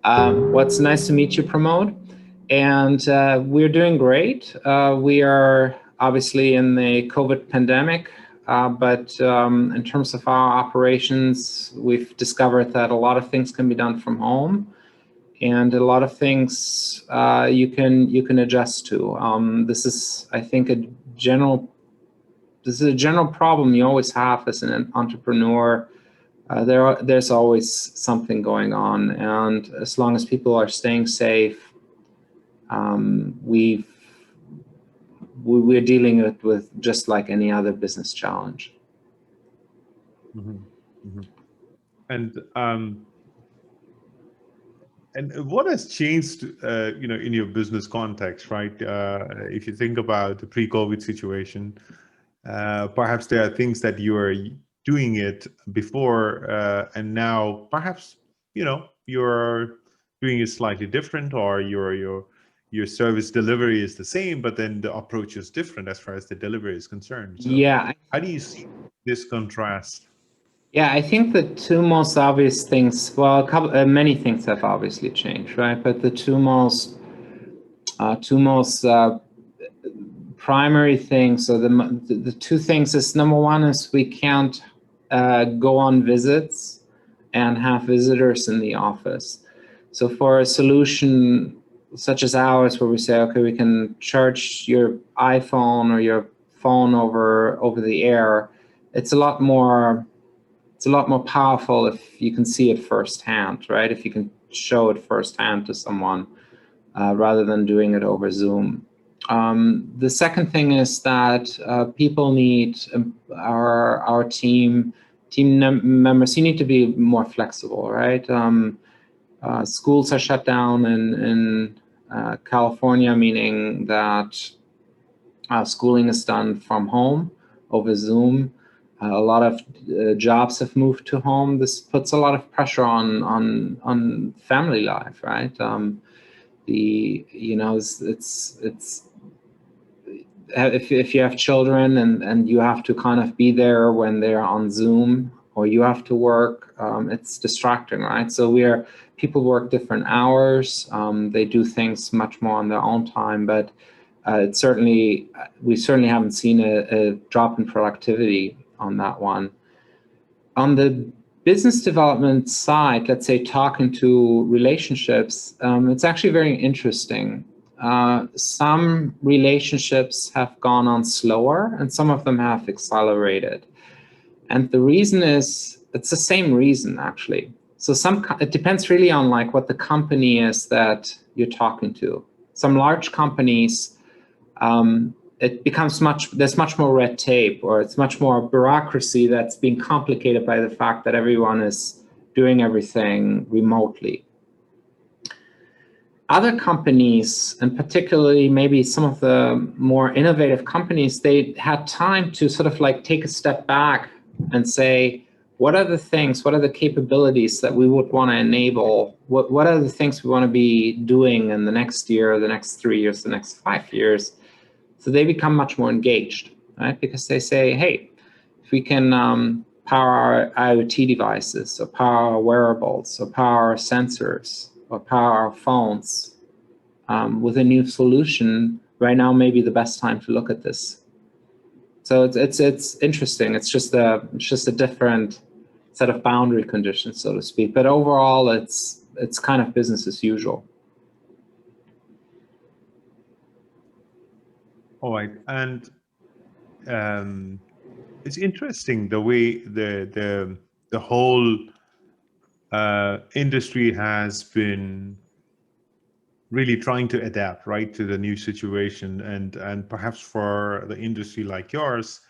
What's nice to meet you, Pramod. And we're doing great. We are obviously in the COVID pandemic, but in terms of our operations, we've discovered that a lot of things can be done from home, and a lot of things you can adjust to. This is, I think, a general problem you always have as an entrepreneur. There's always something going on, and as long as people are staying safe, we're dealing with just like any other business challenge. Mm-hmm. Mm-hmm. And what has changed, in your business context, right? If you think about the pre-COVID situation, perhaps there are things that you are doing it before, and now perhaps you're doing it slightly different, or your service delivery is the same, but then the approach is different as far as the delivery is concerned. So yeah. How do you see this contrast? Yeah, I think the two most obvious things, well, many things have obviously changed, right? But the two most primary things, or the two things is, number one is we can't go on visits and have visitors in the office. So for a solution such as ours, where we say, okay, we can charge your iPhone or your phone over the air, it's a lot more powerful if you can see it firsthand, right? If you can show it firsthand to someone, rather than doing it over Zoom. The second thing is that people need, our team members, you need to be more flexible, right? Schools are shut down in California, meaning that schooling is done from home over Zoom. A lot of jobs have moved to home. This puts a lot of pressure on family life, right? If you have children and you have to kind of be there when they're on Zoom, or you have to work, it's distracting, right? So people work different hours. They do things much more on their own time, but we certainly haven't seen a drop in productivity on that one. On the business development side, let's say talking to relationships, it's actually very interesting. Some relationships have gone on slower, and some of them have accelerated. And the reason is, it's the same reason, actually. So it depends really on like what the company is that you're talking to. Some large companies, it becomes there's much more red tape, or it's much more bureaucracy that's being complicated by the fact that everyone is doing everything remotely. Other companies, and particularly maybe some of the more innovative companies, they had time to sort of like take a step back and say, what are the capabilities that we would want to enable? What are the things we want to be doing in the next year, the next 3 years, the next 5 years? So they become much more engaged, right? Because they say, hey, if we can power our IoT devices, or power our wearables, or power our sensors, or power our phones with a new solution, right now may be the best time to look at this. So it's interesting. It's just a different set of boundary conditions, so to speak. But overall, it's kind of business as usual. All right, and it's interesting the way the whole industry has been really trying to adapt, right, to the new situation, and perhaps for the industry like yours,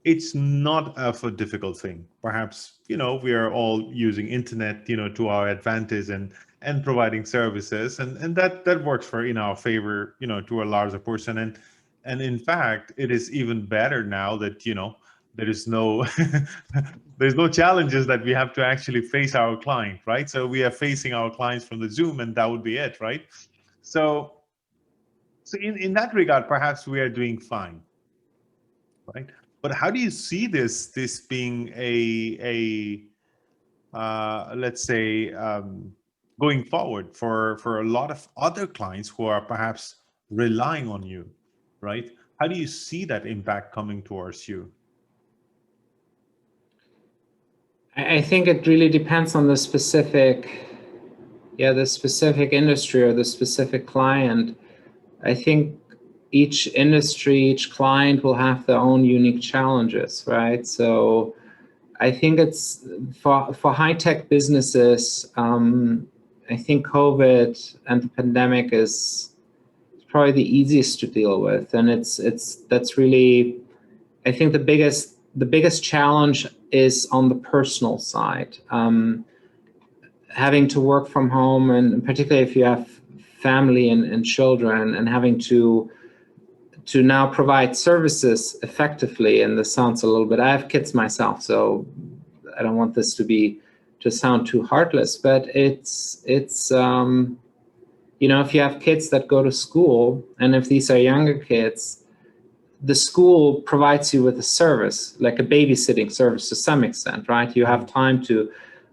it's not a difficult thing. Perhaps we are all using internet to our advantage, and providing services, and that works for in our favor to a larger portion, and in fact it is even better now that there is no there's no challenges that we have to actually face our client, right? So we are facing our clients from the Zoom, and that would be it, right? So in that regard, perhaps we are doing fine, right? But how do you see this being a let's say going forward for a lot of other clients who are perhaps relying on you, right? How do you see that impact coming towards you? I think it really depends on the specific industry or the specific client. I think each industry, each client will have their own unique challenges, right? So I think it's for high-tech businesses, I think COVID and the pandemic is probably the easiest to deal with. And that's really, I think the biggest challenge is on the personal side. Having to work from home, and particularly if you have family and children, and having to now provide services effectively. And this sounds a little bit, I have kids myself, so I don't want this to sound too heartless, but it's if you have kids that go to school, and if these are younger kids, the school provides you with a service, like a babysitting service to some extent, right? You have time to,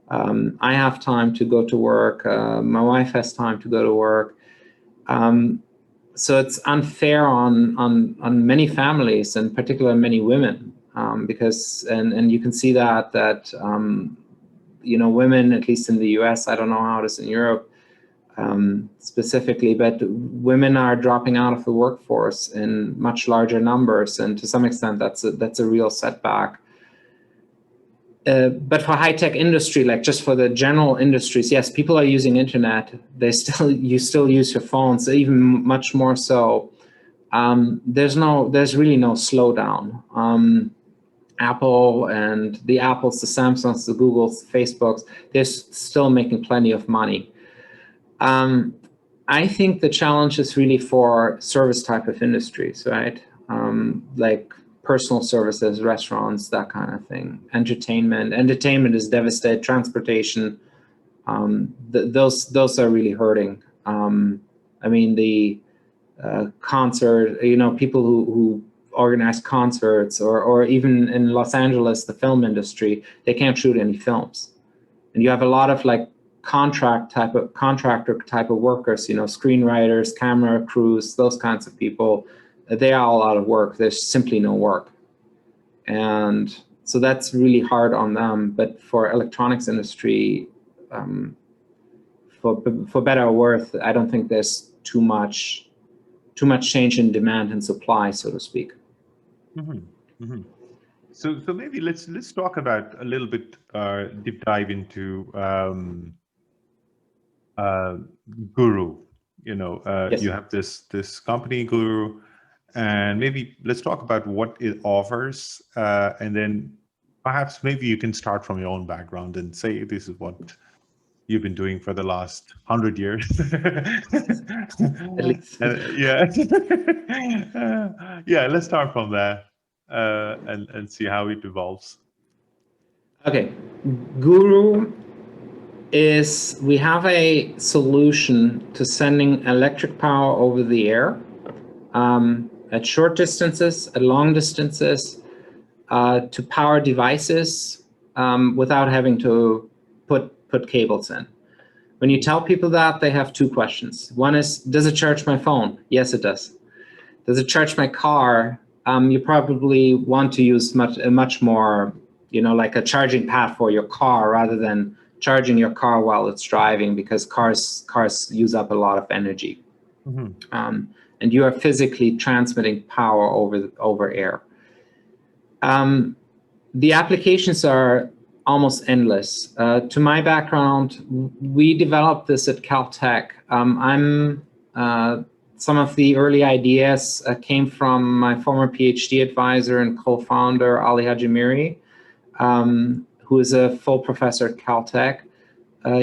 I have time to go to work. My wife has time to go to work. So it's unfair on many families, and particularly many women, because and you can see that women, at least in the US, I don't know how it is in Europe specifically, but women are dropping out of the workforce in much larger numbers, and to some extent that's a real setback. But for high-tech industry, like just for the general industries, yes, people are using internet. You still use your phones, even much more so. There's really no slowdown. Apple and the Apples, the Samsungs, the Googles, the Facebooks, they're still making plenty of money. I think the challenge is really for service type of industries, right? Like personal services, restaurants, that kind of thing. Entertainment is devastated. Transportation, those are really hurting. I mean, the concert, people who organize concerts, or even in Los Angeles, the film industry, they can't shoot any films. And you have a lot of like contractor type of workers, screenwriters, camera crews, those kinds of people. They are all out of work. There's simply no work. And so that's really hard on them. But for electronics industry, for better or worse, I don't think there's too much change in demand and supply, so to speak. Mm-hmm. Mm-hmm. So maybe let's talk about a little bit, deep dive into GuRu. Yes. You have this company GuRu, and maybe let's talk about what it offers, and then perhaps maybe you can start from your own background and say this is what you've been doing for the last 100 years. At least. Yeah, let's start from there, and see how it evolves. Okay, GuRu is, we have a solution to sending electric power over the air, at short distances, at long distances, to power devices, without having to put cables in. When you tell people that, they have two questions. One is, does it charge my phone? Yes, it does. Does it charge my car? You probably want to use much more, like a charging pad for your car rather than charging your car while it's driving, because cars use up a lot of energy. Mm-hmm. And you are physically transmitting power over air. The applications are almost endless. To my background, we developed this at Caltech. Some of the early ideas came from my former Ph.D. advisor and co-founder, Ali Hajimiri, who is a full professor at Caltech.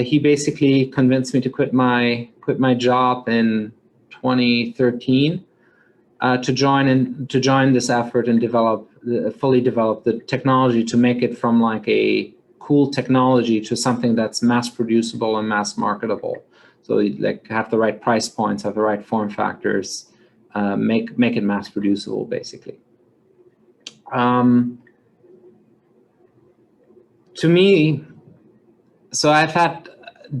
He basically convinced me to quit my job in 2013 to join this effort and fully develop the technology to make it from like a cool technology to something that's mass producible and mass marketable. So like have the right price points, have the right form factors, make it mass producible basically. To me, so I've had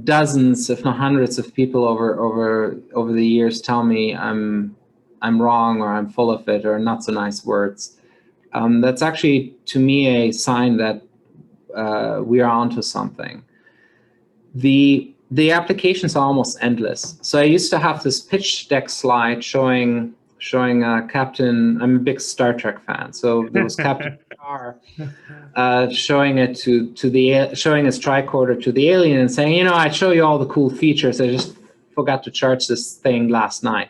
dozens, if not hundreds, of people over the years tell me I'm wrong, or I'm full of it, or not so nice words. That's actually, to me, a sign that we are onto something. The applications are almost endless. So I used to have this pitch deck slide showing Captain. I'm a big Star Trek fan, so there was Captain Picard showing his tricorder to the alien and saying, I'd show you all the cool features. I just forgot to charge this thing last night.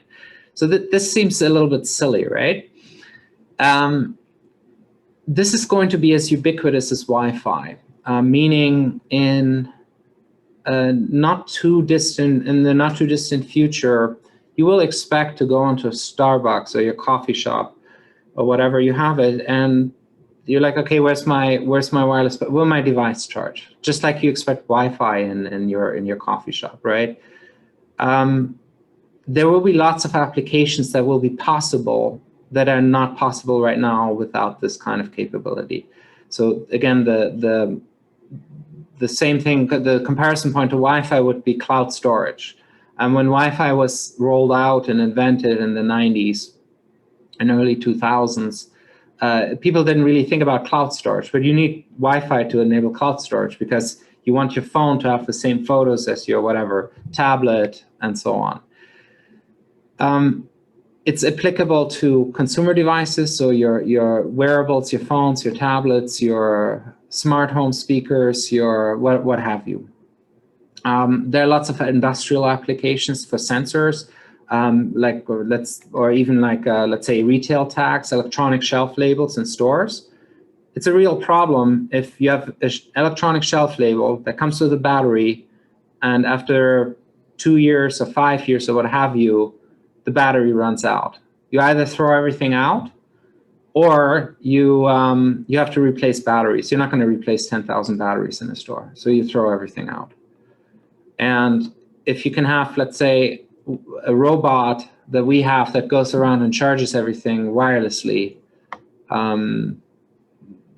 So this seems a little bit silly, right? This is going to be as ubiquitous as Wi-Fi, meaning in the not too distant future, you will expect to go into a Starbucks or your coffee shop or whatever you have it, and you're like, okay, where's my wireless? But will my device charge? Just like you expect Wi-Fi in your coffee shop, right? There will be lots of applications that will be possible that are not possible right now without this kind of capability. So again, the same thing, the comparison point to Wi-Fi would be cloud storage. And when Wi-Fi was rolled out and invented in the 90s and early 2000s, people didn't really think about cloud storage, but you need Wi-Fi to enable cloud storage because you want your phone to have the same photos as your whatever tablet and so on. It's applicable to consumer devices, so your wearables, your phones, your tablets, your smart home speakers, your what have you. There are lots of industrial applications for sensors, let's say retail tags, electronic shelf labels in stores. It's a real problem if you have an electronic shelf label that comes with a battery, and after 2 years or 5 years or what have you, the battery runs out. You either throw everything out, or you have to replace batteries. You're not going to replace 10,000 batteries in a store, so you throw everything out. And if you can have, let's say, a robot that we have that goes around and charges everything wirelessly,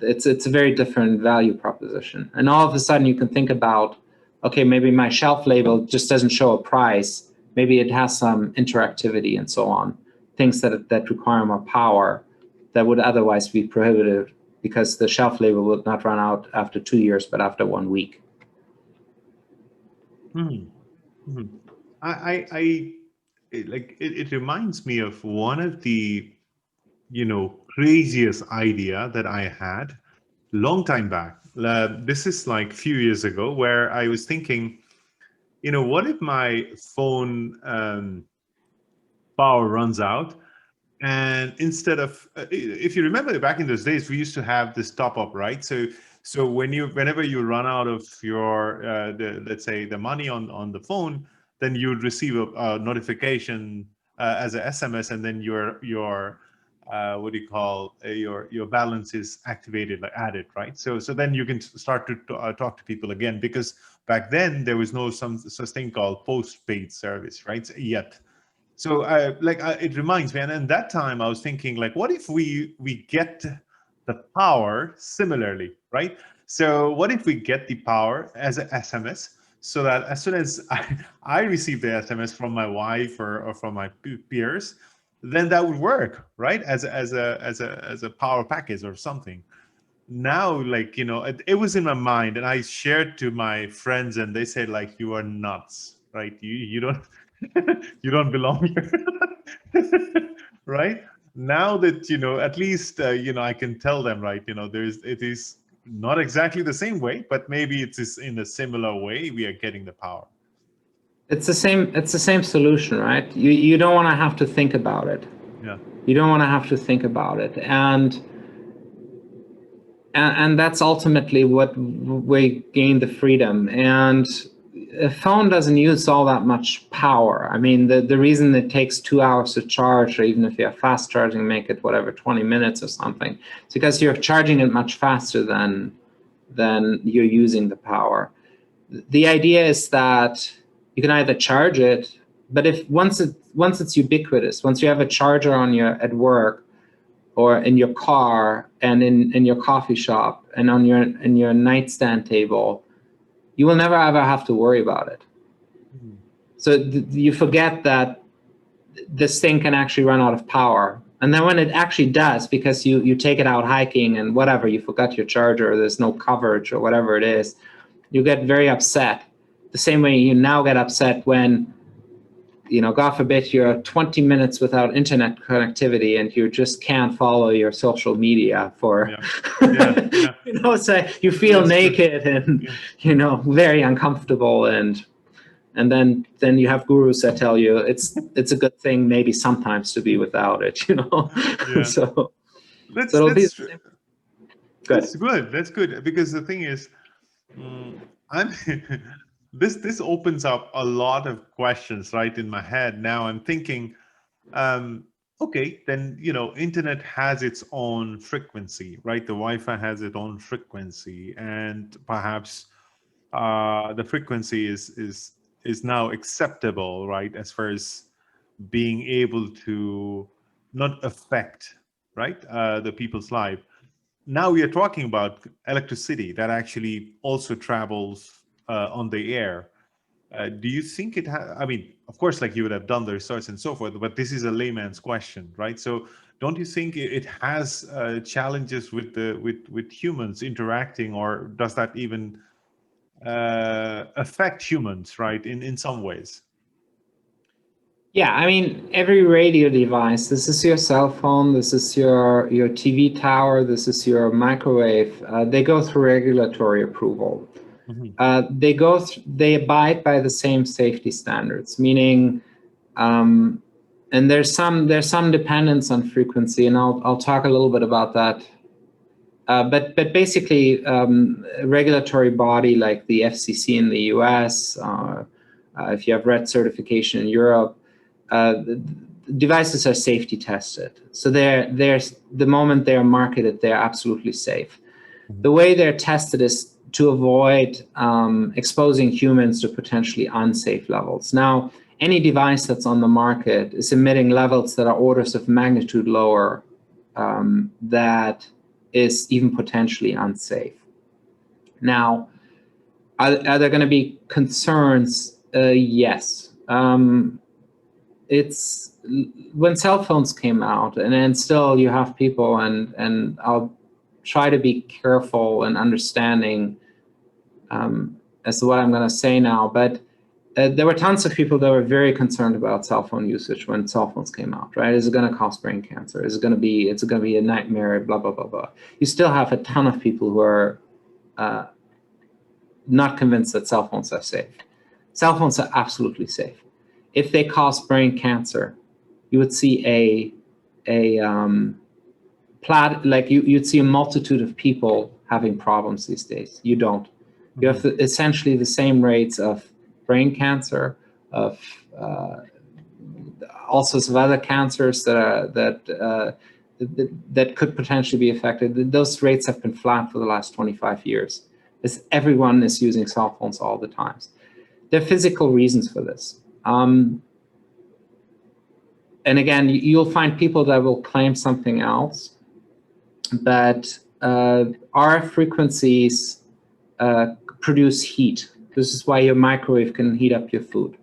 it's a very different value proposition. And all of a sudden you can think about, okay, maybe my shelf label just doesn't show a price. Maybe it has some interactivity and so on, things that require more power that would otherwise be prohibitive because the shelf label would not run out after 2 years, but after 1 week. It reminds me of one of the craziest idea that I had long time back. This is like a few years ago, where I was thinking, what if my phone power runs out, and instead of if you remember back in those days, we used to have this top up, right? So whenever you run out of your let's say the money on the phone, then you would receive a notification as an SMS, and then your what do you call your balance is activated, like added, right? So then you can start to talk to people again, because back then there was no such thing called postpaid service, right? Yet. So it reminds me, and at that time I was thinking, like, what if we get the power similarly, right? So what if we get the power as an SMS, so that as soon as I receive the SMS from my wife or from my peers, then that would work, right? As a power package or something. Now, it was in my mind, and I shared to my friends, and they said, like, you are nuts, right? You don't you don't belong here, right? Now that at least I can tell them, right? It is not exactly the same way, but maybe it is in a similar way we are getting the power. It's the same solution, right? You don't want to have to think about it. Yeah. You don't want to have to think about it, and that's ultimately what we gain the freedom. And a phone doesn't use all that much power. I mean, the reason it takes 2 hours to charge, or even if you have fast charging, make it whatever 20 minutes or something, it's because you're charging it much faster than you're using the power. The idea is that you can either charge it, but once it's ubiquitous, once you have a charger at work, or in your car, and in your coffee shop, and in your nightstand table, you will never ever have to worry about it. So you forget that this thing can actually run out of power. And then when it actually does, because you take it out hiking and whatever, you forgot your charger, or there's no coverage or whatever it is, you get very upset. The same way you now get upset when, God forbid, you're 20 minutes without internet connectivity and you just can't follow your social media for, so you feel naked and, very uncomfortable. And then you have gurus that tell you it's a good thing maybe sometimes to be without it, So it'll be good. That's good. That's good. Because the thing is, I'm this opens up a lot of questions right in my head. Now I'm thinking, okay, then internet has its own frequency, right? The Wi-Fi has its own frequency, and perhaps the frequency is now acceptable, right, as far as being able to not affect, right, the people's life. Now we are talking about electricity that actually also travels on the air. Do you think it has? I mean, of course, like you would have done the research and so forth, but this is a layman's question, right? So, don't you think it has challenges with humans interacting, or does that even affect humans, right, in some ways? Yeah, I mean, every radio device, this is your cell phone, this is your TV tower, this is your microwave, they go through regulatory approval. They abide by the same safety standards, meaning, and there's some dependence on frequency, and I'll talk a little bit about that. But basically, a regulatory body like the FCC in the US, if you have RED certification in Europe, the devices are safety tested. So the moment they are marketed, they're absolutely safe. The way they're tested is to avoid exposing humans to potentially unsafe levels. Now, any device that's on the market is emitting levels that are orders of magnitude lower, that is even potentially unsafe. Now, are there going to be concerns? Yes. It's when cell phones came out, and still you have people, and I'll try to be careful and understanding as to what I'm going to say now, but there were tons of people that were very concerned about cell phone usage when cell phones came out, right? Is it going to cause brain cancer? Is it going to be a nightmare? Blah, blah, blah, blah. You still have a ton of people who are not convinced that cell phones are safe. Cell phones are absolutely safe. If they cause brain cancer, you would see you'd see a multitude of people having problems these days. You don't. You have essentially the same rates of brain cancer, of all sorts of other cancers that could potentially be affected. Those rates have been flat for the last 25 years, as everyone is using cell phones all the time. There are physical reasons for this. And again, you'll find people that will claim something else, but RF frequencies produce heat. This is why your microwave can heat up your food.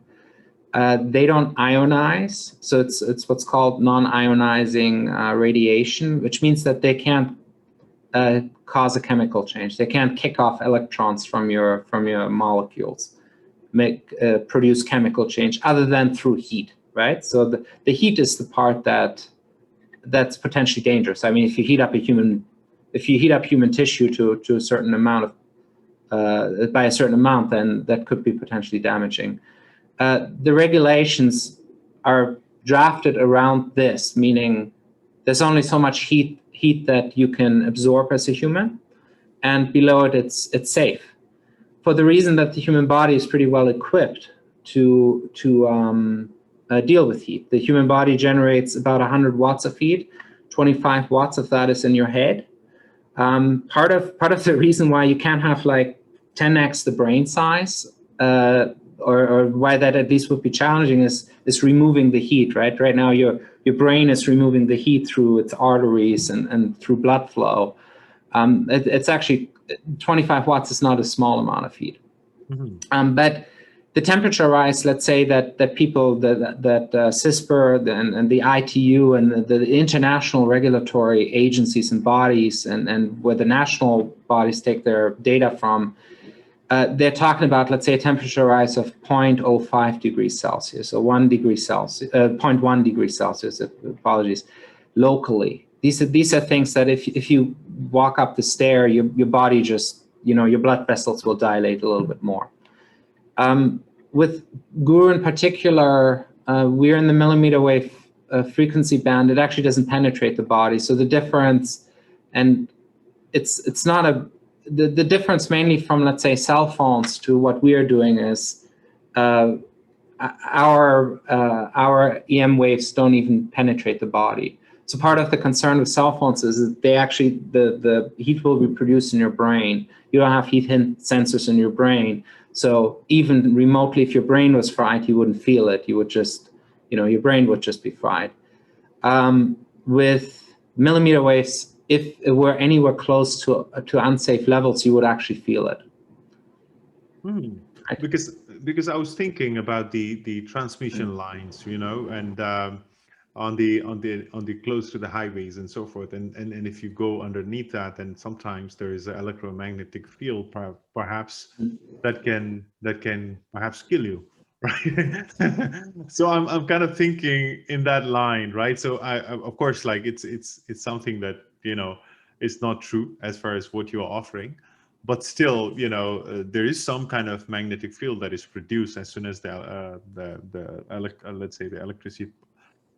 They don't ionize, so it's what's called non-ionizing radiation, which means that they can't cause a chemical change. They can't kick off electrons from your molecules, produce chemical change other than through heat, right? So the heat is the part that's potentially dangerous. I mean, if you heat up human tissue to a certain amount of by a certain amount, then that could be potentially damaging. The regulations are drafted around this, meaning there's only so much heat that you can absorb as a human, and below it, it's safe. For the reason that the human body is pretty well equipped to deal with heat. The human body generates about 100 watts of heat. 25 watts of that is in your head. Part of the reason why you can't have like 10x the brain size, or why that at least would be challenging, is removing the heat, right? Right now, your brain is removing the heat through its arteries and through blood flow. It's actually 25 watts is not a small amount of heat. But the temperature rise, let's say that people, that CISPR and the ITU and the international regulatory agencies and bodies and where the national bodies take their data from, they're talking about, let's say, a temperature rise of 0.05 degrees Celsius or 1 degree Celsius, 0.1 degrees Celsius, apologies, locally. These are things that if you walk up the stair, your body just, your blood vessels will dilate a little bit more. With GuRu in particular, we're in the millimeter wave frequency band. It actually doesn't penetrate the body. So the difference, and it's not the difference mainly from, let's say, cell phones to what we are doing is our EM waves don't even penetrate the body. So part of the concern with cell phones is that they actually, the heat will be produced in your brain. You don't have heat sensors in your brain. So even remotely, if your brain was fried, you wouldn't feel it. You would just, your brain would just be fried. With millimeter waves, if it were anywhere close to unsafe levels, you would actually feel it. Right? Because I was thinking about the transmission lines, and on the close to the highways and so forth, and if you go underneath that, then sometimes there is an electromagnetic field, perhaps that can perhaps kill you, right? So I'm kind of thinking in that line, right? So I of course, like it's something that is not true as far as what you're offering, but still, there is some kind of magnetic field that is produced as soon as let's say the electricity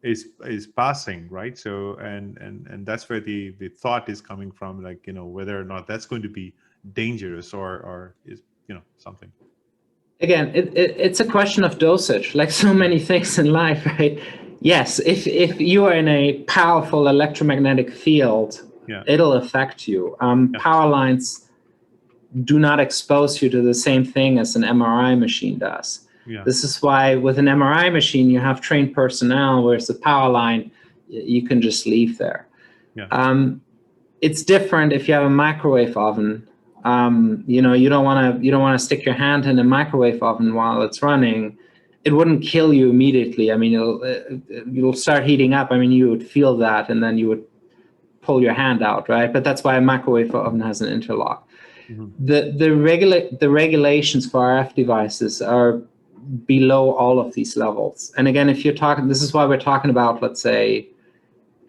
is passing, right? So and that's where the thought is coming from, like whether or not that's going to be dangerous or is something. Again, it's a question of dosage, like so many things in life, right? Yes, if you are in a powerful electromagnetic field, it'll affect you. Power lines do not expose you to the same thing as an MRI machine does. This is why with an MRI machine, you have trained personnel, whereas the power line, you can just leave there. It's different if you have a microwave oven. You don't want to stick your hand in a microwave oven while it's running. It wouldn't kill you immediately. I mean, you'll start heating up. I mean, you would feel that, and then you would pull your hand out, right? But that's why a microwave oven has an interlock. The regulations for RF devices are below all of these levels. And again, if you're talking, this is why we're talking about, let's say,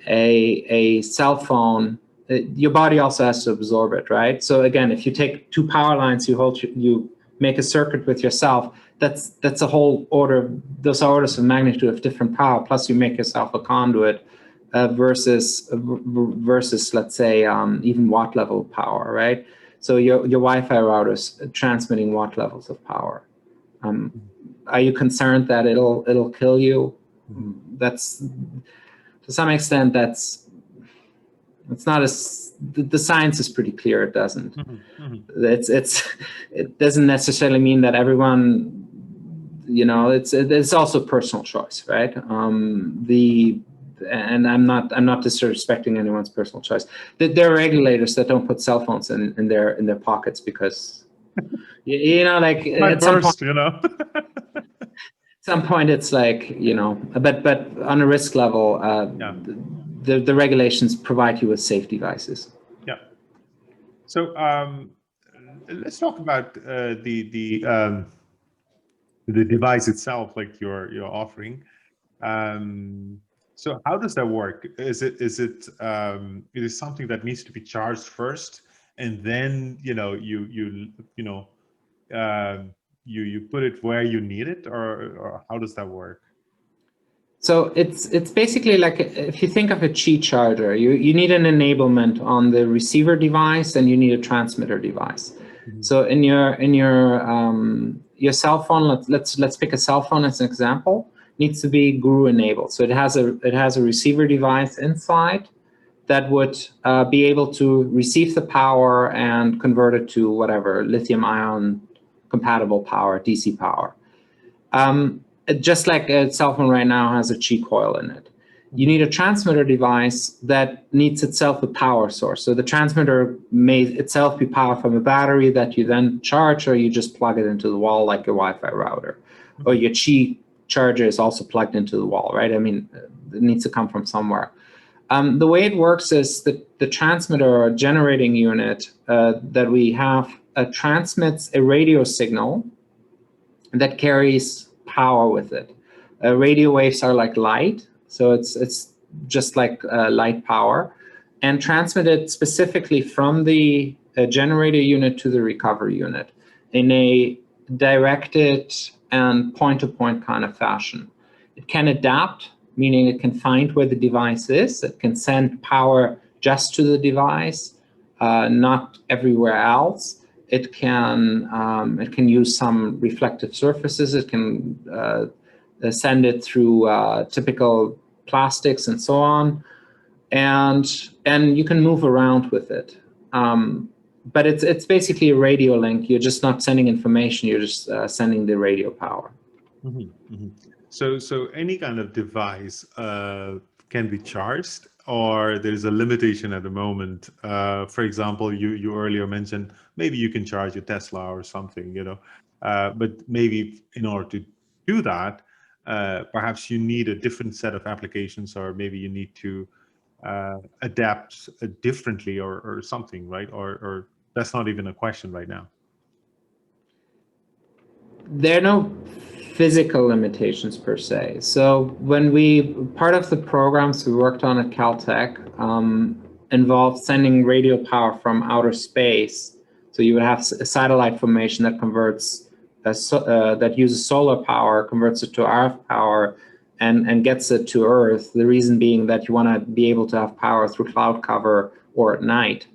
a cell phone. Your body also has to absorb it, right? So again, if you take two power lines, you make a circuit with yourself. That's a whole order. Those are orders of magnitude of different power. Plus, you make yourself a conduit versus let's say even watt level power, right? So your Wi-Fi router's transmitting watt levels of power. Are you concerned that it'll kill you? That's to some extent it's not as the science is pretty clear. It doesn't. It doesn't necessarily mean that everyone. It's also personal choice, right? And I'm not disrespecting anyone's personal choice. There are regulators that don't put cell phones in their pockets because, like at some point, at some point it's like, but on a risk level, the regulations provide you with safe devices. Yeah. So let's talk about the device itself, like you're offering. So how does that work? Is it something that needs to be charged first, and then you put it where you need it, or how does that work? So it's basically like, if you think of a Qi charger, you need an enablement on the receiver device and you need a transmitter device. So in your cell phone, let's pick a cell phone as an example, needs to be GuRu enabled. So it has a receiver device inside that would be able to receive the power and convert it to whatever, lithium ion compatible power, DC power. Just like a cell phone right now has a Qi coil in it. You need a transmitter device that needs itself a power source. So the transmitter may itself be powered from a battery that you then charge, or you just plug it into the wall like your Wi-Fi router. Or your Qi charger is also plugged into the wall, right? I mean, it needs to come from somewhere. The way it works is that the transmitter or generating unit that we have transmits a radio signal that carries power with it. Radio waves are like light, so it's just like light power, and transmitted specifically from the generator unit to the recovery unit in a directed and point-to-point kind of fashion. It can adapt, meaning it can find where the device is. It can send power just to the device, not everywhere else. It can use some reflective surfaces. It can send it through typical plastics and so on, and you can move around with it. But it's basically a radio link. You're just not sending information. You're just sending the radio power. Mm-hmm, mm-hmm. So any kind of device can be charged, or there's a limitation at the moment. For example, you earlier mentioned maybe you can charge a Tesla or something, but maybe in order to do that, perhaps you need a different set of applications, or maybe you need to adapt differently or something, right? Or that's not even a question right now. There are no physical limitations per se. So part of the programs we worked on at Caltech involved sending radio power from outer space. So you would have a satellite formation that converts, that uses solar power, converts it to RF power, and gets it to Earth. The reason being that you want to be able to have power through cloud cover or at night.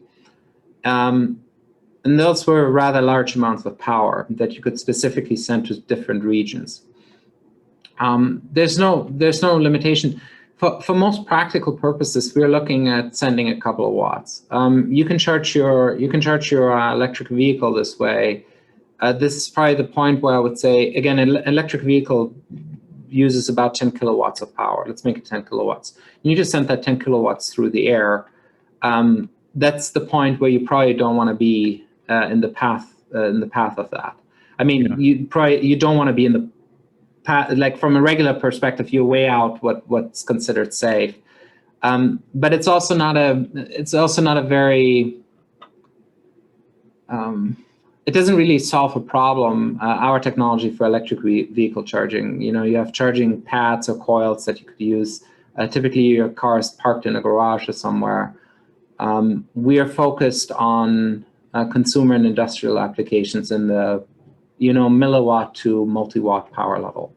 And those were rather large amounts of power that you could specifically send to different regions. There's no limitation. For most practical purposes, we're looking at sending a couple of watts. You can charge your electric vehicle this way. This is probably the point where I would say, again, an electric vehicle uses about 10 kilowatts of power. Let's make it 10 kilowatts. You just send that 10 kilowatts through the air. That's the point where you probably don't want to be in the path of that. I mean, yeah. You don't want to be in the path. Like from a regular perspective, you weigh out what's considered safe. But it's also not a very. It doesn't really solve a problem. Our technology for electric vehicle charging. You have charging pads or coils that you could use. Typically, your car is parked in a garage or somewhere. We are focused on consumer and industrial applications in the, milliwatt to multi-watt power level.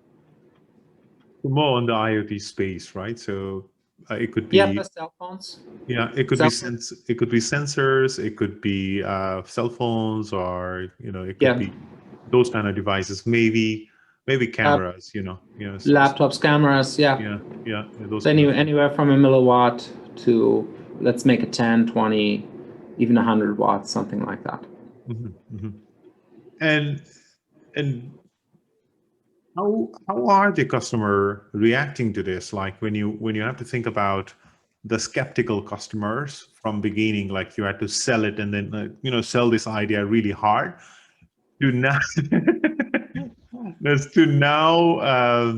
More on the IoT space, right? So it could be the cell phones. Yeah, it could be sensors, it could be cell phones, or it could be those kind of devices. Maybe cameras. Laptops, cameras. Yeah. Those anywhere from a milliwatt to, let's make it 10, 20, even 100 watts, something like that. Mm-hmm, mm-hmm. And how are the customer reacting to this? Like when you have to think about the skeptical customers from beginning, like you had to sell it and then sell this idea really hard, to now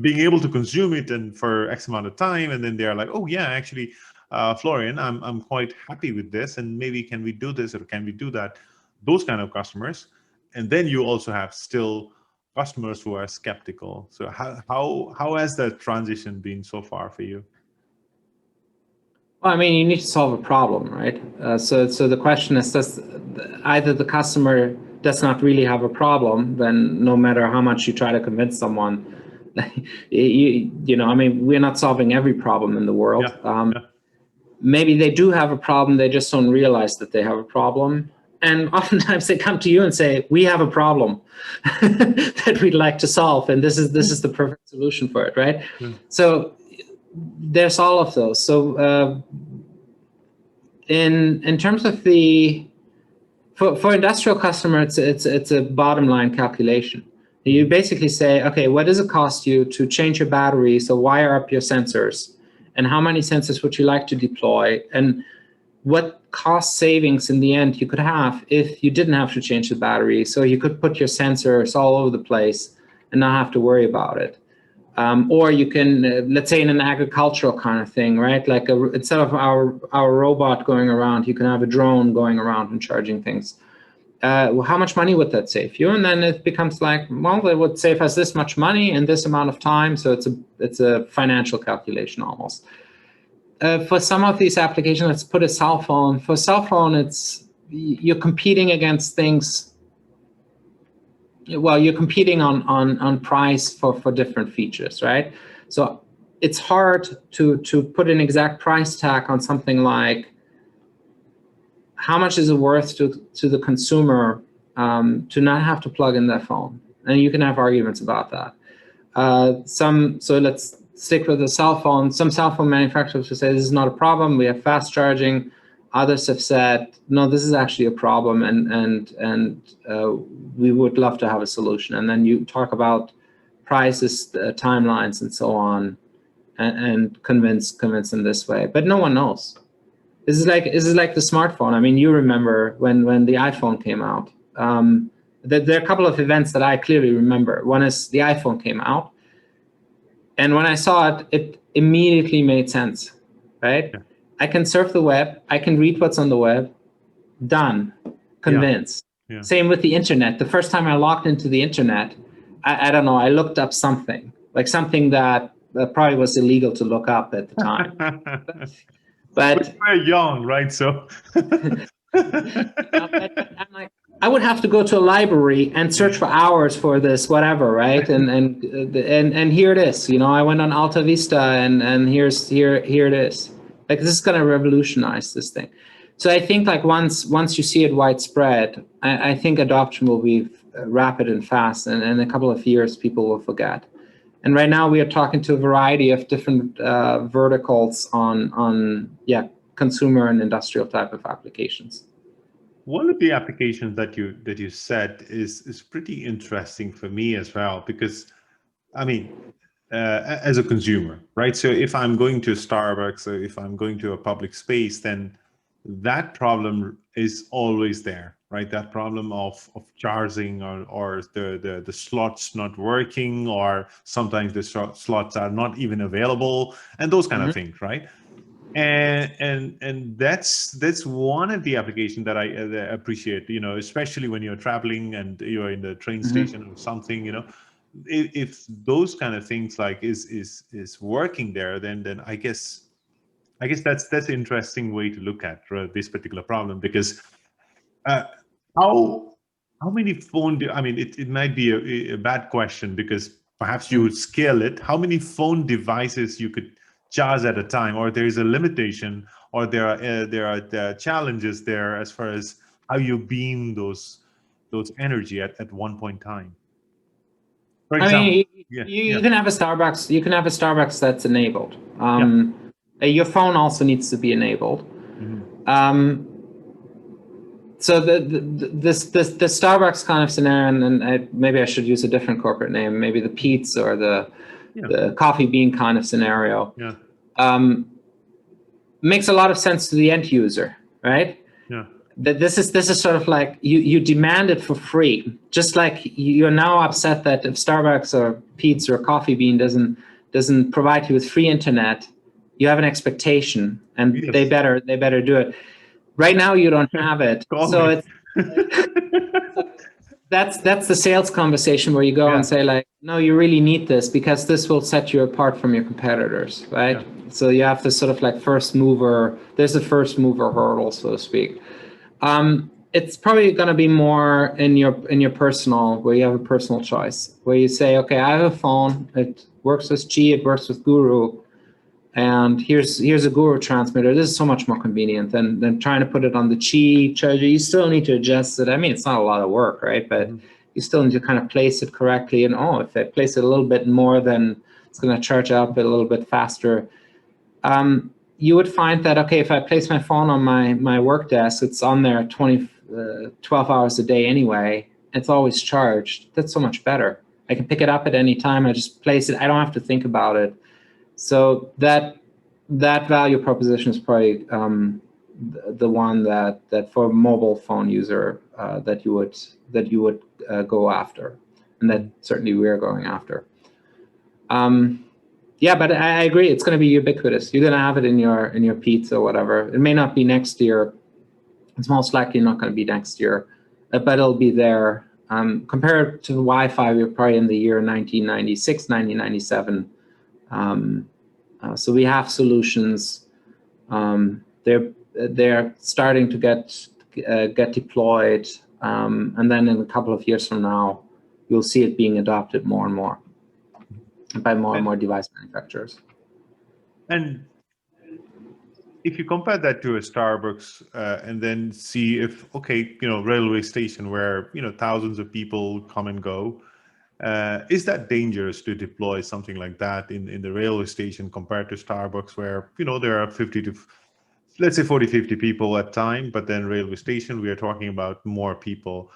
being able to consume it and for X amount of time, and then they're like, oh yeah, actually, Florian, I'm quite happy with this, and maybe can we do this or can we do that? Those kind of customers. And then you also have still customers who are skeptical. So how has that transition been so far for you? Well, I mean, you need to solve a problem, right? So the question is, does either the customer does not really have a problem, then no matter how much you try to convince someone, we're not solving every problem in the world. Maybe they do have a problem, they just don't realize that they have a problem. And oftentimes they come to you and say, we have a problem that we'd like to solve, and this is the perfect solution for it, right? So there's all of those. So in terms of for industrial customers, it's a bottom line calculation. You basically say, okay, what does it cost you to change your battery, so wire up your sensors, and how many sensors would you like to deploy, and what cost savings in the end you could have if you didn't have to change the battery. So you could put your sensors all over the place and not have to worry about it. Or you can, let's say in an agricultural kind of thing, right? Like instead of our robot going around, you can have a drone going around and charging things. How much money would that save you? And then it becomes like, well, it would save us this much money in this amount of time. So it's a financial calculation almost. For some of these applications, let's put a cell phone. For a cell phone, you're competing against things. Well, you're competing on price for different features, right? So it's hard to put an exact price tag on something like how much is it worth to the consumer to not have to plug in their phone, and you can have arguments about that. So let's stick with the cell phone. Some cell phone manufacturers will say this is not a problem. We have fast charging. Others have said, no, this is actually a problem, and we would love to have a solution. And then you talk about prices, timelines, and so on, and convince them this way. But no one knows. This is like the smartphone. I mean, you remember when the iPhone came out. There are a couple of events that I clearly remember. One is the iPhone came out, and when I saw it, it immediately made sense, right? Yeah. I can surf the web. I can read what's on the web. Done. Convinced. Yeah. Yeah. Same with the internet. The first time I logged into the internet, I don't know, I looked up something that probably was illegal to look up at the time. But we're young, right? So I'm like, I would have to go to a library and search for hours for this, whatever, right? And here it is. I went on Alta Vista, and here it is. Like, this is going to revolutionize this thing. So I think like once you see it widespread, I think adoption will be rapid and fast, and in a couple of years people will forget. And right now we are talking to a variety of different verticals on consumer and industrial type of applications. One of the applications that you said is pretty interesting for me as well, because I mean, as a consumer, right? So if I'm going to Starbucks or if I'm going to a public space, then that problem is always there, right? That problem of charging or the slots not working, or sometimes the slots are not even available, and those kind of things, right? And that's one of the applications that I appreciate, especially when you're traveling and you're in the train station or something, if those kind of things like is working there, then I guess that's an interesting way to look at this particular problem, because how many phone I mean, it might be a bad question, because perhaps you would scale it. How many phone devices you could charge at a time, or there is a limitation, or there are challenges there as far as how you beam those energy at one point in time? For example, you can have a Starbucks. You can have a Starbucks that's enabled. Your phone also needs to be enabled. So the Starbucks kind of scenario, and maybe I should use a different corporate name, maybe the Pete's or the coffee bean kind of scenario, makes a lot of sense to the end user, right? Yeah. This is sort of like you demand it for free, just like you're now upset that if Starbucks or Pete's or Coffee Bean doesn't provide you with free internet, you have an expectation, and they better do it. Right now you don't have it, so that's the sales conversation where you go and say like, no, you really need this because this will set you apart from your competitors, right? Yeah. So you have this sort of like first mover. There's a first mover hurdle, so to speak. It's probably going to be more in your personal, where you have a personal choice, where you say, okay, I have a phone. It works with Qi. It works with GuRu. And here's a GuRu transmitter. This is so much more convenient than trying to put it on the Qi charger. You still need to adjust it. I mean, it's not a lot of work, right? But you still need to kind of place it correctly. And if I place it a little bit more, then it's going to charge up a little bit faster. You would find that, okay, if I place my phone on my work desk, it's on there 12 hours a day anyway. It's always charged. That's so much better. I can pick it up at any time. I just place it. I don't have to think about it. So that that value proposition is probably the one that for a mobile phone user that you would go after, and that certainly we're going after. Yeah, but I agree. It's going to be ubiquitous. You're going to have it in your pizza or whatever. It may not be next year. It's most likely not going to be next year, but it'll be there. Compared to the Wi-Fi, we're probably in the year 1996, 1997. So we have solutions. They're starting to get deployed, and then in a couple of years from now, you'll see it being adopted more and more by more and more device manufacturers. And if you compare that to a Starbucks and then see if, okay, railway station where, thousands of people come and go, is that dangerous to deploy something like that in the railway station compared to Starbucks where, there are 50 to, let's say 40, 50 people at time, but then railway station, we are talking about more people.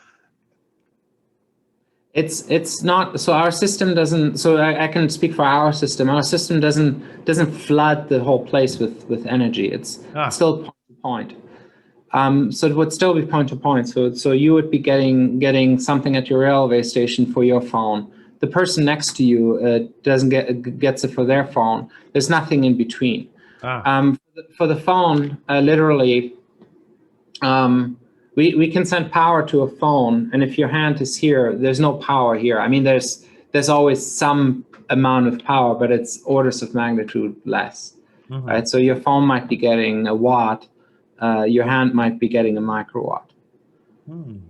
It's not, so our system doesn't, so I can speak for our system. Our system doesn't flood the whole place with energy. It's still point to point. So it would still be point to point. So you would be getting something at your railway station for your phone. The person next to you gets it for their phone. There's nothing in between. For the phone, literally, we can send power to a phone, and if your hand is here, there's no power here. I mean, there's always some amount of power, but it's orders of magnitude less, right? So your phone might be getting a watt, your hand might be getting a microwatt.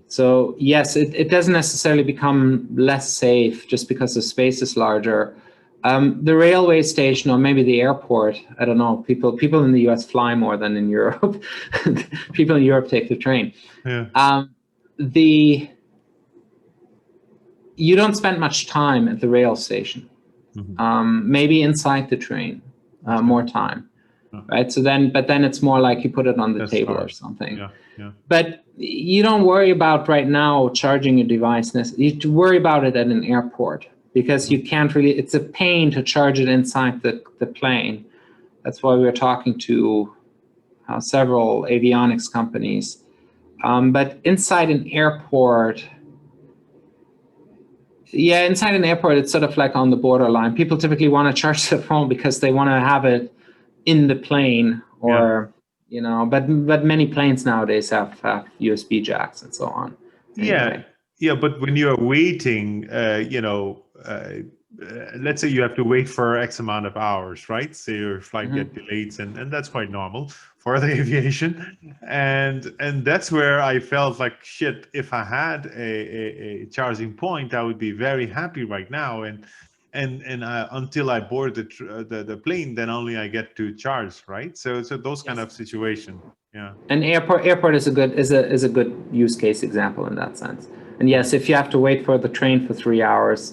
So yes, it doesn't necessarily become less safe just because the space is larger. The railway station, or maybe the airport, I don't know, people in the US fly more than in Europe. People in Europe take the train. Yeah. You don't spend much time at the rail station. Maybe inside the train, more time, right? So but then it's more like you put it on the table or something. Yeah. But you don't worry about right now charging your device. You worry about it at an airport, because you can't really, it's a pain to charge it inside the plane. That's why we're talking to several avionics companies. But inside an airport, it's sort of like on the borderline. People typically want to charge their phone because they want to have it in the plane, or, but many planes nowadays have USB jacks and so on. Anyway. Yeah, but when you're waiting, let's say you have to wait for X amount of hours, right? So your flight get delayed, and that's quite normal for the aviation. And that's where I felt like, shit, if I had a charging point, I would be very happy right now. And until I board the plane, then only I get to charge, right? So those kind of situation. Yeah. And airport is a good use case example in that sense. And yes, if you have to wait for the train for 3 hours,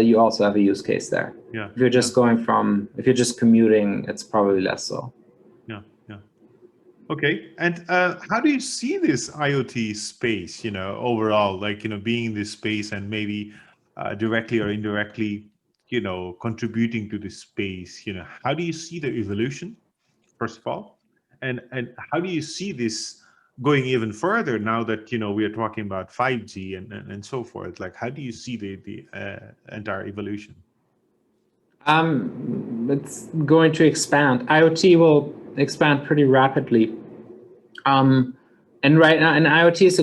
you also have a use case there. Yeah. If you're just if you're just commuting, it's probably less so. Yeah. Okay. And how do you see this IoT space, overall, like, being in this space and maybe directly or indirectly, contributing to this space, how do you see the evolution, first of all? And how do you see this going even further now that, we are talking about 5G and so forth? Like, how do you see the entire evolution? It's going to expand. IoT will expand pretty rapidly. And right now, and IoT is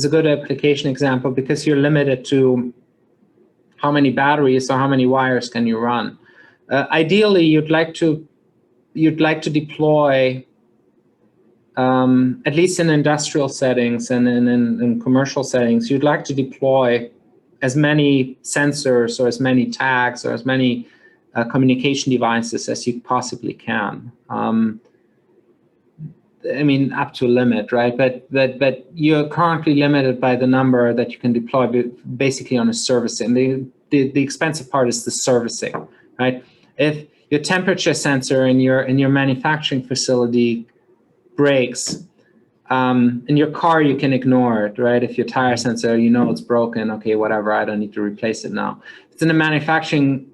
a good application example, because you're limited to how many batteries or how many wires can you run. Ideally, you'd like to deploy, at least in industrial settings and in commercial settings, you'd like to deploy as many sensors or as many tags or as many communication devices as you possibly can. I mean, up to a limit, right? But you're currently limited by the number that you can deploy basically on a servicing. The expensive part is the servicing, right? If your temperature sensor in your manufacturing facility breaks, in your car you can ignore it, right? If your tire sensor, it's broken, okay, whatever, I don't need to replace it now. It's in a manufacturing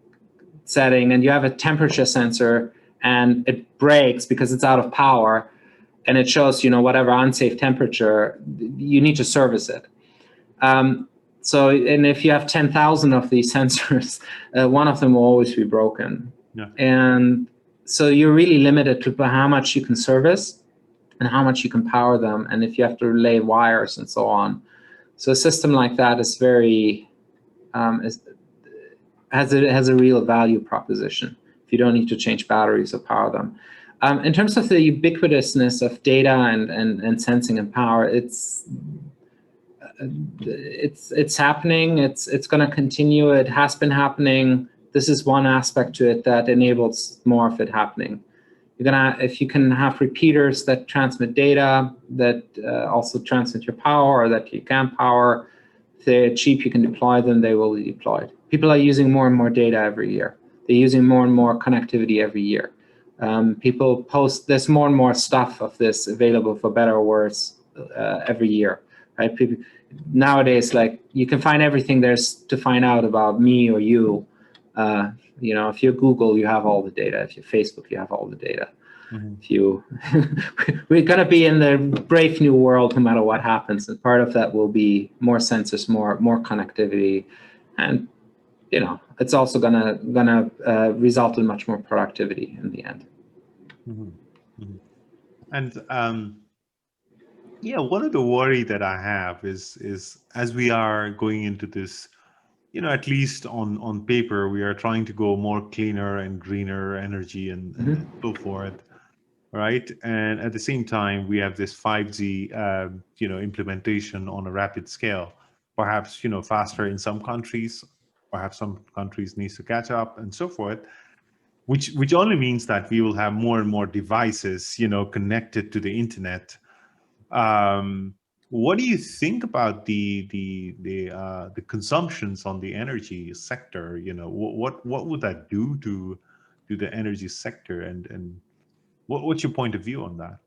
setting and you have a temperature sensor and it breaks because it's out of power and it shows, whatever unsafe temperature, you need to service it. So, and if you have 10,000 of these sensors, one of them will always be broken. Yeah. And so you're really limited to how much you can service and how much you can power them, and if you have to lay wires and so on. So a system like that is very, has a real value proposition if you don't need to change batteries or power them. In terms of the ubiquitousness of data and sensing and power, it's happening. It's going to continue. It has been happening. This is one aspect to it that enables more of it happening. If you can have repeaters that transmit data, that also transmit your power, or that you can power, if they're cheap, you can deploy them, they will be deployed. People are using more and more data every year. They're using more and more connectivity every year. People post, there's more and more stuff of this available for better or worse every year, right? People, nowadays, like, you can find everything there's to find out about me or you. If you're Google, you have all the data. If you're Facebook, you have all the data. Mm-hmm. If you, we're going to be in the brave new world no matter what happens, and part of that will be more sensors, more connectivity, and it's also gonna result in much more productivity in the end. Mm-hmm. Mm-hmm. And one of the worry that I have is as we are going into this, at least on paper, we are trying to go more cleaner and greener energy and so forth, right? And at the same time, we have this 5G, implementation on a rapid scale, perhaps, faster in some countries, perhaps some countries needs to catch up and so forth, which only means that we will have more and more devices, connected to the internet. What do you think about the consumptions on the energy sector? What would that do to the energy sector, and what's your point of view on that?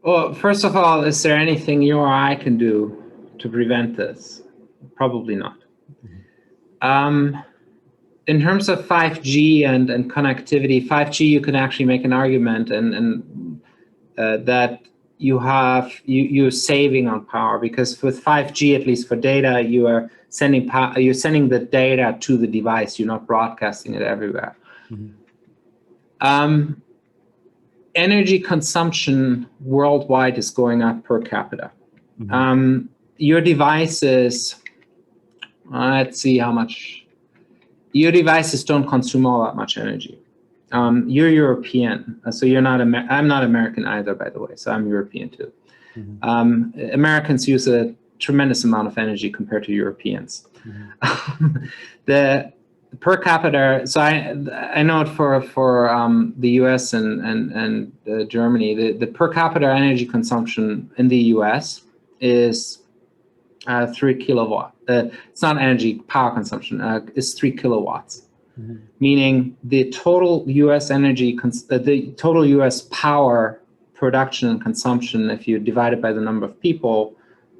Well, first of all, is there anything you or I can do to prevent this? Probably not. Mm-hmm. In terms of 5G and connectivity, 5G, you can actually make an argument and that you're saving on power, because with 5G, at least for data, you're sending the data to the device. You're not broadcasting it everywhere. Mm-hmm. Energy consumption worldwide is going up per capita. Mm-hmm. Your devices, let's see how much. Your devices don't consume all that much energy. You're European, so you're not. I'm not American either, by the way. So I'm European too. Mm-hmm. Americans use a tremendous amount of energy compared to Europeans. Mm-hmm. The per capita. So I know it for the U.S. and Germany. The per capita energy consumption in the U.S. is 3 kilowatt. It's not energy, power consumption. It's 3 kilowatts. Mm-hmm. Meaning the total U.S. energy, the total U.S. power production and consumption, if you divide it by the number of people,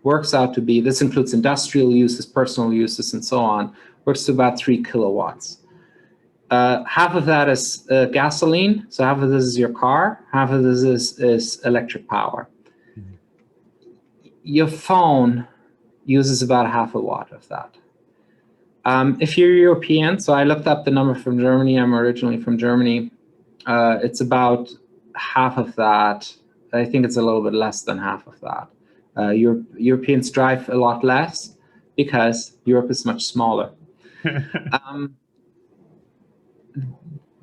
works out to be, this includes industrial uses, personal uses, and so on, works to about 3 kilowatts. Half of that is gasoline, so half of this is your car, half of this is electric power. Mm-hmm. Your phone uses about half a watt of that. If you're European, so I looked up the number from Germany, I'm originally from Germany, it's about half of that. I think it's a little bit less than half of that. Europeans drive a lot less because Europe is much smaller.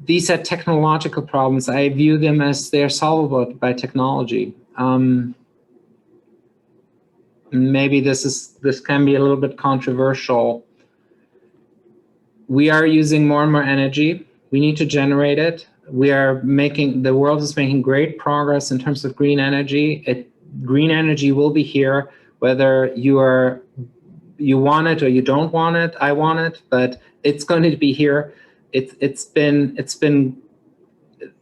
These are technological problems. I view them as they're solvable by technology. Maybe this can be a little bit controversial. We are using more and more energy. We need to generate it. The world is making great progress in terms of green energy. Green energy will be here, whether you want it or you don't want it. I want it, but it's going to be here. It's been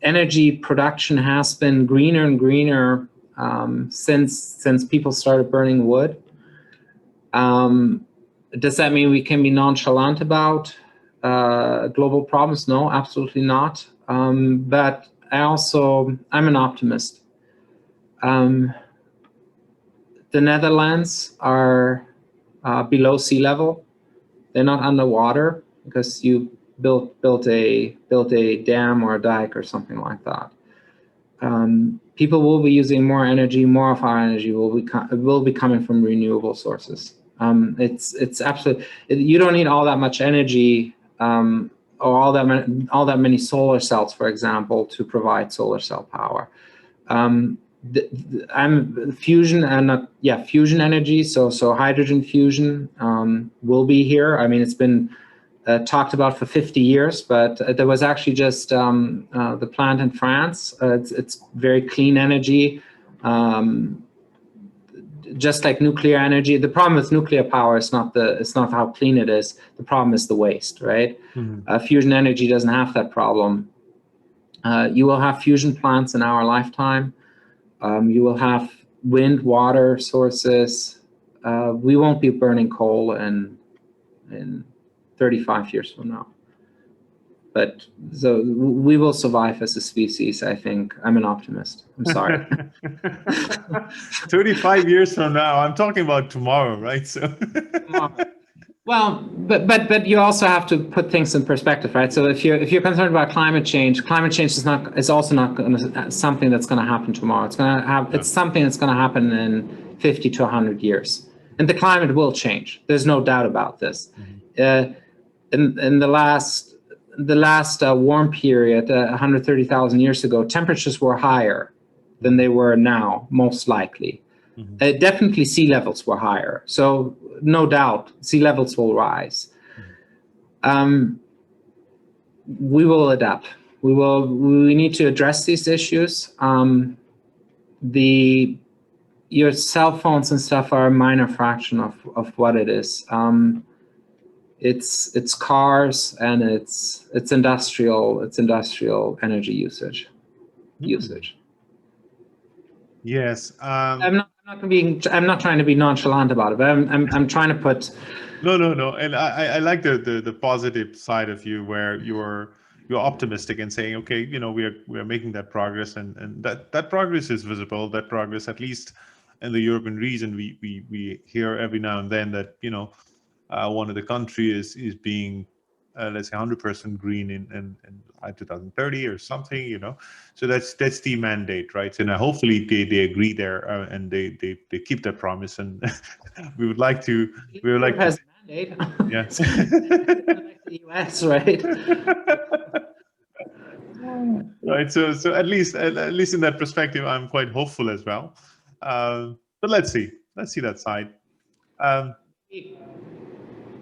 energy production has been greener and greener since people started burning wood. Does that mean we can be nonchalant about global problems? No, absolutely not. But I'm an optimist. The Netherlands are below sea level. They're not underwater because you built a dam or a dike or something like that. People will be using more energy. More of our energy will be coming from renewable sources. It's absolutely, you don't need all that much energy or all that many solar cells, for example, to provide solar cell power. I'm fusion and fusion energy. So hydrogen fusion will be here. I mean, it's been talked about for 50 years, but there was actually just the plant in France. It's very clean energy, just like nuclear energy. The problem with nuclear power is not how clean it is. The problem is the waste, right? Mm-hmm. Fusion energy doesn't have that problem. You will have fusion plants in our lifetime. You will have wind, water sources. We won't be burning coal in 35 years from now. But so we will survive as a species, I think. I'm an optimist. I'm sorry. 35 years from now, I'm talking about tomorrow, right? So well, but you also have to put things in perspective, right? So if you're concerned about climate change is also not something that's going to happen tomorrow. It's something that's going to happen in 50 to 100 years. And the climate will change. There's no doubt about this. Mm-hmm. In the last warm period, 130,000 years ago, temperatures were higher than they were now, most likely. Mm-hmm. Definitely sea levels were higher. So no doubt, sea levels will rise. Mm-hmm. We will adapt. We need to address these issues. Your cell phones and stuff are a minor fraction of what it is. It's cars and it's industrial energy usage. Yes. I'm not trying to be nonchalant about it, but I'm trying to put. No. And I like the positive side of you, where you're optimistic and saying, okay, we are making that progress, and that progress is visible. That progress, at least in the European region, we hear every now and then that one of the countries is being let's say 100% green in 2030 or something, so that's the mandate, right? And hopefully they agree there and they keep that promise, and we would like to has a mandate. Yes. Like the US, right? Right, so at least in that perspective, I'm quite hopeful as well, but let's see that side.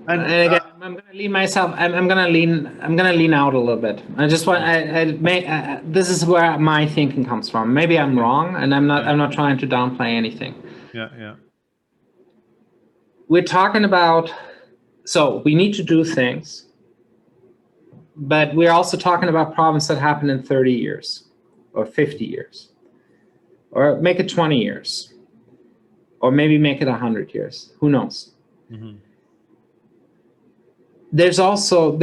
And again, I'm going to lean myself. I'm going to lean out a little bit. I just want. This is where my thinking comes from. Maybe I'm wrong, and I'm not trying to downplay anything. Yeah. We're talking about. So we need to do things, but we're also talking about problems that happen in 30 years, or 50 years, or make it 20 years, or maybe make it 100 years. Who knows? Mm-hmm. There's also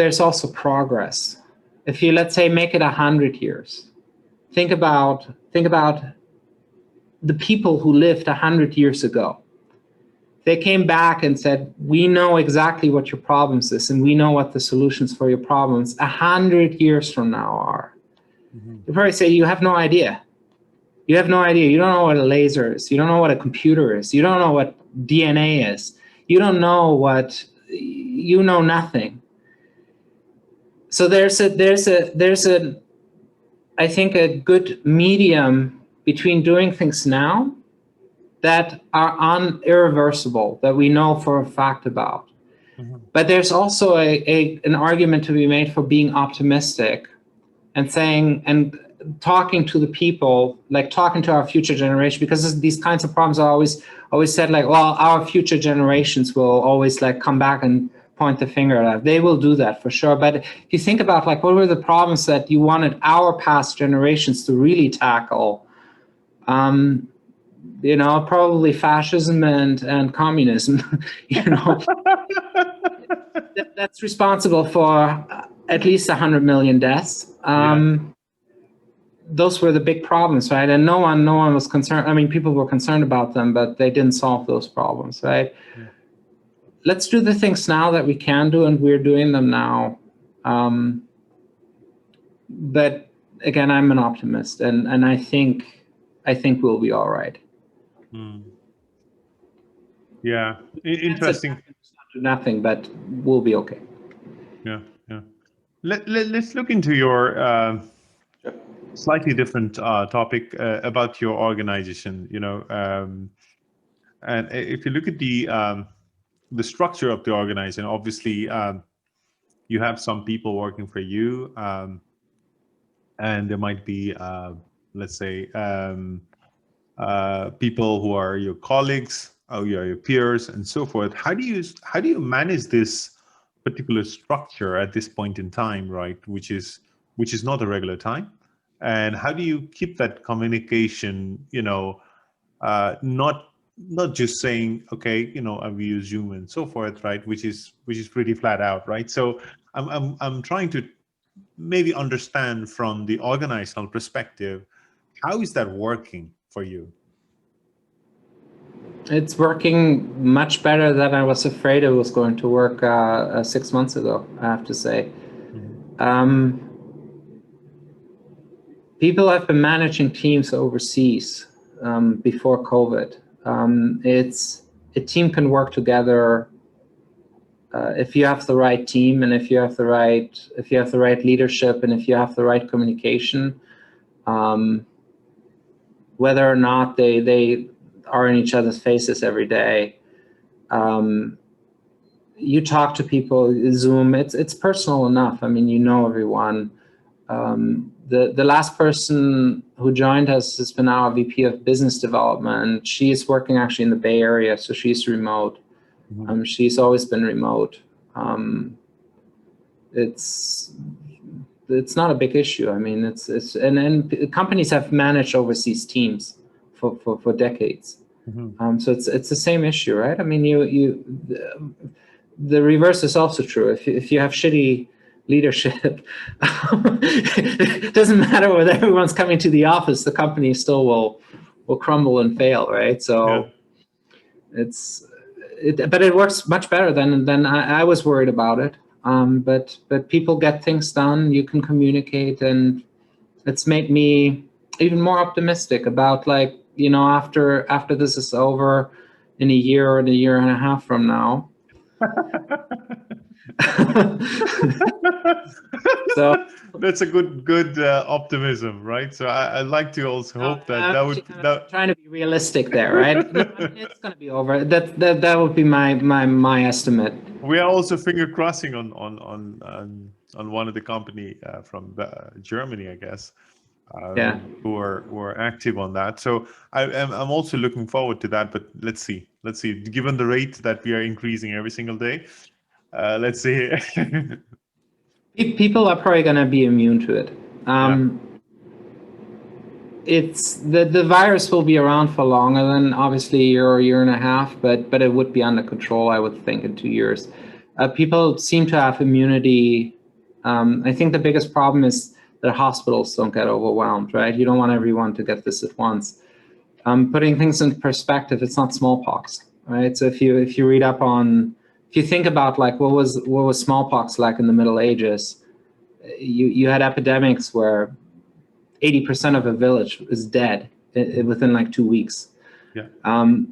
progress. If you, let's say, make it 100 years, think about the people who lived 100 years ago. They came back and said, we know exactly what your problems is, and we know what the solutions for your problems 100 years from now are. Mm-hmm. You probably say, you have no idea. You have no idea. You don't know what a laser is. You don't know what a computer is. You don't know what DNA is. You don't know what. You know nothing. So there's a I think a good medium between doing things now that are irreversible, that we know for a fact about. Mm-hmm. But there's also an argument to be made for being optimistic and saying and talking to the people, like talking to our future generation, because these kinds of problems are always said like, well, our future generations will always like come back and point the finger at us. They will do that for sure. But if you think about like what were the problems that you wanted our past generations to really tackle, probably fascism and communism, That's responsible for at least 100 million deaths. Those were the big problems, right? And no one was concerned. I mean, people were concerned about them, but they didn't solve those problems, right? Yeah. Let's do the things now that we can do, and we're doing them now. But again, I'm an optimist, and I think we'll be all right. Yeah, interesting. Nothing, but we'll be okay. Yeah. Let's look into your slightly different topic about your organization. And if you look at the structure of the organization, obviously you have some people working for you, and there might be, let's say, people who are your colleagues, or your peers, and so forth. How do you manage this particular structure at this point in time, right? Which is not a regular time, and how do you keep that communication? Not just saying, okay, I've used Zoom and so forth, right? Which is pretty flat out, right? So I'm trying to maybe understand from the organizational perspective, how is that working for you? It's working much better than I was afraid it was going to work 6 months ago, I have to say. People have been managing teams overseas before COVID. A team can work together if you have the right team, and if you have the right leadership, and if you have the right communication. Whether or not they are in each other's faces every day. You talk to people, Zoom, it's personal enough. I mean, everyone. The last person who joined us has been our VP of Business Development. She's working actually in the Bay Area, so she's remote. She's always been remote. It's not a big issue. I mean, and companies have managed overseas teams for decades. So it's the same issue, right? I mean, the reverse is also true. If you have shitty leadership, it doesn't matter whether everyone's coming to the office, the company still will crumble and fail, right? So but it works much better than I was worried about it. But people get things done. You can communicate, and it's made me even more optimistic about, like, after this is over in a year or a year and a half from now. So that's a good optimism, right? So I like to also hope that trying to be realistic there, right? It's going to be over. That would be my estimate. We are also finger crossing on one of the company from Germany, I guess. Who are active on that. So I'm also looking forward to that. But let's see. Given the rate that we are increasing every single day, let's see. People are probably going to be immune to it. It's the virus will be around for longer than obviously a year or a year and a half, but it would be under control, I would think, in 2 years. People seem to have immunity. I think the biggest problem is that hospitals don't get overwhelmed, right? You don't want everyone to get this at once. Putting things into perspective, it's not smallpox, right? So if you read up on, if you think about, like, what was smallpox like in the Middle Ages, you had epidemics where 80% of a village is dead within like 2 weeks.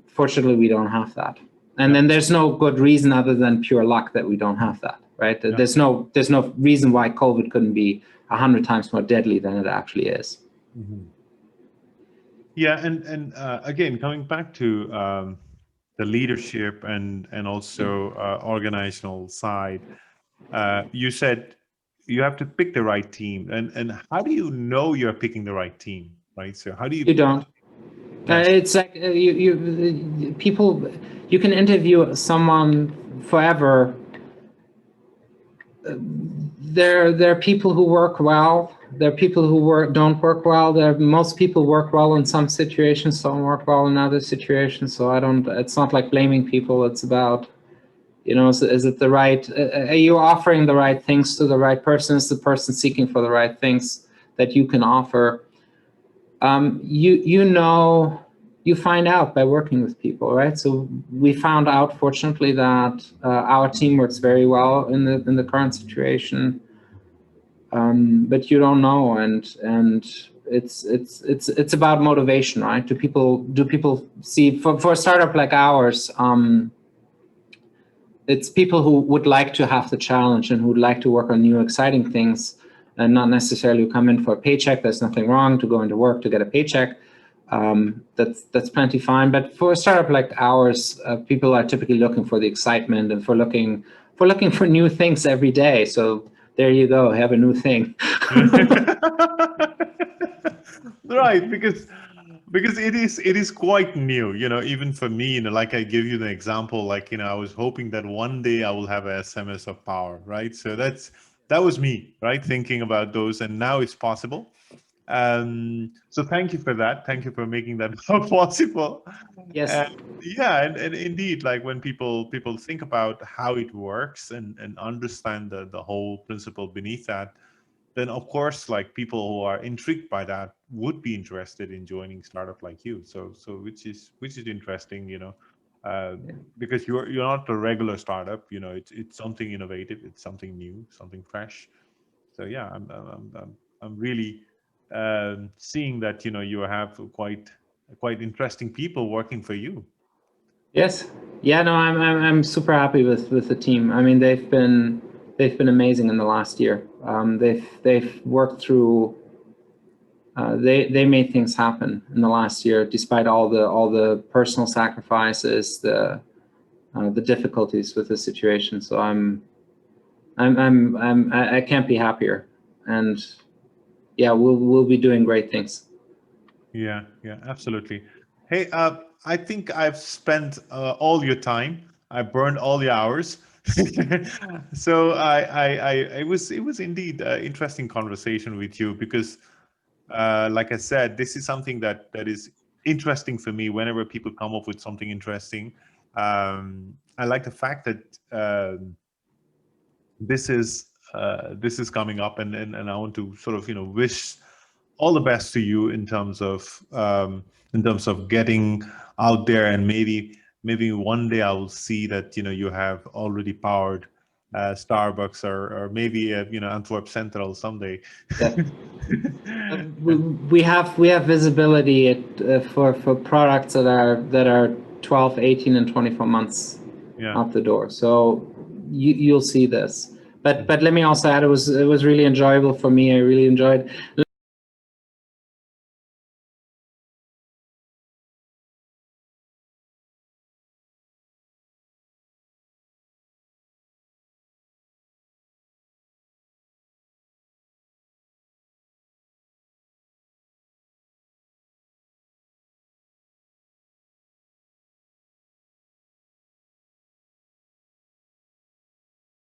Fortunately, we don't have that. And then there's no good reason other than pure luck that we don't have that, right? There's no reason why COVID couldn't be 100 times more deadly than it actually is. Yeah, and again, coming back to the leadership and also organizational side, you said you have to pick the right team, and how do you know you're picking the right team, right? So how do you? You don't. It's like people. You can interview someone forever. There are people who work well. There are people who don't work well. Most people work well in some situations, some work well in other situations. So I don't. It's not like blaming people. It's about You know, is it the right, are you offering the right things to the right person? Is the person seeking for the right things that you can offer? You find out by working with people, right? So we found out, fortunately, that our team works very well in the current situation, but you don't know, and it's about motivation, right? Do people see, for a startup like ours? It's people who would like to have the challenge and who would like to work on new, exciting things, and not necessarily come in for a paycheck. There's nothing wrong to go into work to get a paycheck. That's plenty fine. But for a startup like ours, people are typically looking for the excitement and for looking for new things every day. So there you go, have a new thing. Right, because it is quite new, even for me, like I give you the example, like, I was hoping that one day I will have a SMS of power, right? So that was me, right? Thinking about those, and now it's possible. So thank you for that. Thank you for making that possible. Yes. And indeed, like when people think about how it works and understand the whole principle beneath that, then of course, like people who are intrigued by that would be interested in joining startup like you. So which is interesting, because you're not a regular startup. It's something innovative, it's something new, something fresh. So yeah, I'm really seeing that you have quite interesting people working for you. Yes. Yeah. No, I'm super happy with the team. I mean, they've been amazing in the last year. They've worked through. They made things happen in the last year, despite all the personal sacrifices, the difficulties with the situation. So I can't be happier, and yeah, we'll be doing great things. Yeah, absolutely. Hey, I think I've spent all your time. I burned all the hours. So it was indeed an interesting conversation with you because, like I said, this is something that is interesting for me. Whenever people come up with something interesting, I like the fact that this is coming up, and I want to sort of wish all the best to you in terms of getting out there, and maybe one day I will see that you have already powered Starbucks or maybe Antwerp Central someday. Yeah. we have visibility for products that are 12, 18, and 24 months out the door. So you'll see this. But let me also add, it was really enjoyable for me. I really enjoyed